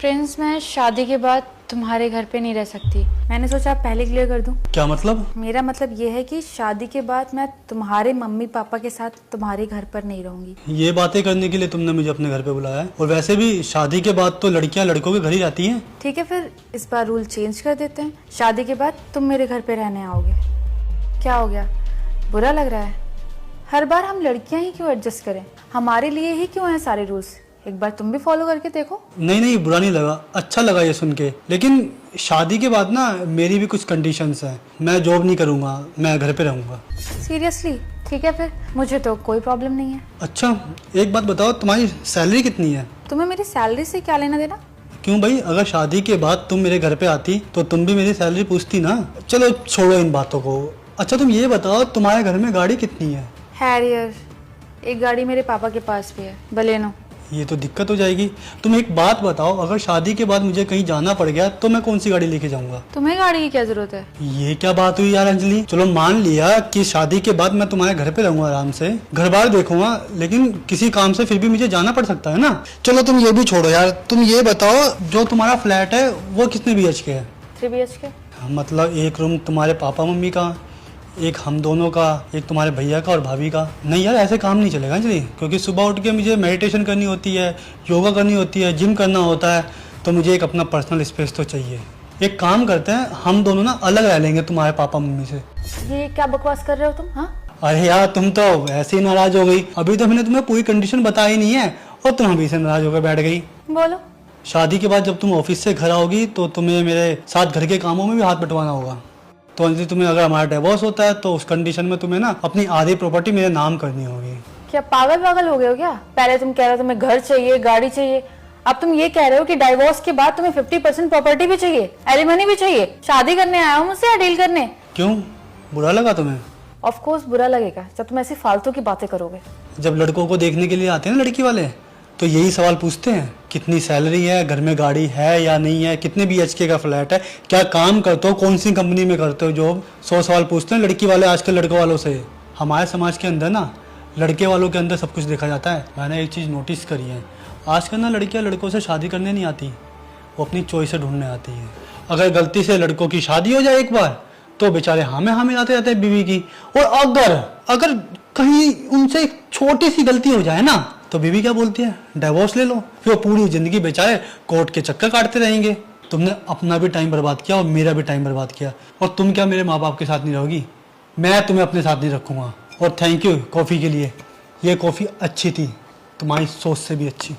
Prince, मैं शादी के बाद तुम्हारे घर पे नहीं रह सकती। मैंने सोचा पहले क्लियर कर दूं। क्या मतलब? मेरा मतलब ये है कि शादी के बाद मैं तुम्हारे मम्मी पापा के साथ तुम्हारे घर पर नहीं रहूंगी। ये बातें करने के लिए तुमने मुझे अपने घर पे बुलाया है? और वैसे भी शादी के बाद तो लड़कियां लड़कों के घर ही जाती हैं। ठीक है, फिर इस बार रूल चेंज कर देते हैं। शादी के बाद तुम मेरे घर पे रहने आओगे। क्या हो गया, बुरा लग रहा है? हर बार हम लड़कियां ही क्यों एडजस्ट करें? हमारे लिए ही क्यों हैं सारे रूल्स? एक बार तुम भी फॉलो करके देखो। नहीं, बुरा नहीं लगा, अच्छा लगा ये सुन के। लेकिन शादी के बाद ना मेरी भी कुछ कंडीशंस हैं। मैं जॉब नहीं करूँगा, मैं घर पे रहूँगा। सीरियसली? ठीक है, फिर मुझे तो कोई प्रॉब्लम नहीं है। अच्छा, एक बात बताओ, तुम्हारी सैलरी कितनी है? तुम्हें मेरी सैलरी से क्या लेना देना? क्यों भाई, अगर शादी के बाद तुम मेरे घर पे आती तो तुम भी मेरी सैलरी पूछती ना। चलो छोड़ो इन बातों को। अच्छा तुम ये बताओ, तुम्हारे घर में गाड़ी कितनी है? हैरियर। एक गाड़ी मेरे पापा के पास भी है, बलेनो। ये तो दिक्कत हो जाएगी। तुम एक बात बताओ, अगर शादी के बाद मुझे कहीं जाना पड़ गया तो मैं कौन सी गाड़ी लेके जाऊंगा? तुम्हें गाड़ी की क्या जरूरत है? ये क्या बात हुई यार अंजलि। चलो मान लिया कि शादी के बाद मैं तुम्हारे घर पे रहूंगा, आराम से घर बार देखूंगा, लेकिन किसी काम से फिर भी मुझे जाना पड़ सकता है ना। चलो तुम ये भी छोड़ो यार, तुम ये बताओ जो तुम्हारा फ्लैट है वो कितने BHK है? 3 BHK। मतलब एक रूम तुम्हारे पापा मम्मी का, एक हम दोनों का, एक तुम्हारे भैया का और भाभी का। नहीं यार, ऐसे काम नहीं चलेगा अंजलि, क्योंकि सुबह उठ के मुझे मेडिटेशन करनी होती है, योगा करनी होती है, जिम करना होता है, तो मुझे एक अपना पर्सनल स्पेस तो चाहिए। एक काम करते हैं, हम दोनों ना अलग रह लेंगे तुम्हारे पापा मम्मी से। ये क्या बकवास कर रहे हो तुम? हाँ, अरे यार तुम तो ऐसे ही नाराज हो गई। अभी तो मैंने तुम्हें पूरी कंडीशन बताई नहीं है और तुम अभी से नाराज होकर बैठ गई। बोलो। शादी के बाद जब तुम ऑफिस से घर आओगी तो तुम्हें मेरे साथ घर के कामों में भी हाथ बंटवाना होगा। तो अंजलि, तुम्हें अगर हमारा डिवोर्स होता है तो उस कंडीशन में तुम्हें ना अपनी आधी प्रॉपर्टी मेरे नाम करनी होगी। क्या पागल हो गए हो क्या? पहले तुम कह रहे हो तुम्हें घर चाहिए, गाड़ी चाहिए, अब तुम ये कह रहे हो कि डाइवोर्स के बाद तुम्हें 50% प्रॉपर्टी भी चाहिए, एलिमनी भी चाहिए। शादी करने आया हो मुझसे या डील करने? क्यों, बुरा लगा तुम्हें? ऑफ कोर्स बुरा लगेगा जब तुम ऐसी फालतू की बातें करोगे। जब लड़कों को देखने के लिए आते हैं ना लड़की वाले, तो यही सवाल पूछते हैं, कितनी सैलरी है, घर में गाड़ी है या नहीं है, कितने BHK का फ्लैट है, क्या काम करते हो, कौन सी कंपनी में करते हो जॉब। 100 सवाल पूछते हैं लड़की वाले आजकल लड़कों वालों से। हमारे समाज के अंदर ना लड़के वालों के अंदर सब कुछ देखा जाता है। मैंने एक चीज़ नोटिस करी है, आजकल ना लड़कियां लड़कों से शादी करने नहीं आती, वो अपनी चॉइस से ढूंढने आती है। अगर गलती से लड़कों की शादी हो जाए एक बार तो बेचारे हाँ में आते रहते हैं बीवी की। और अगर कहीं उनसे एक छोटी सी गलती हो जाए ना तो बीवी क्या बोलती है, डिवोर्स ले लो। फिर वो पूरी जिंदगी बेचारे कोर्ट के चक्कर काटते रहेंगे। तुमने अपना भी टाइम बर्बाद किया और मेरा भी टाइम बर्बाद किया। और तुम क्या मेरे माँ बाप के साथ नहीं रहोगी? मैं तुम्हें अपने साथ नहीं रखूंगा। और थैंक यू कॉफ़ी के लिए, ये कॉफ़ी अच्छी थी, तुम्हारी सोच से भी अच्छी।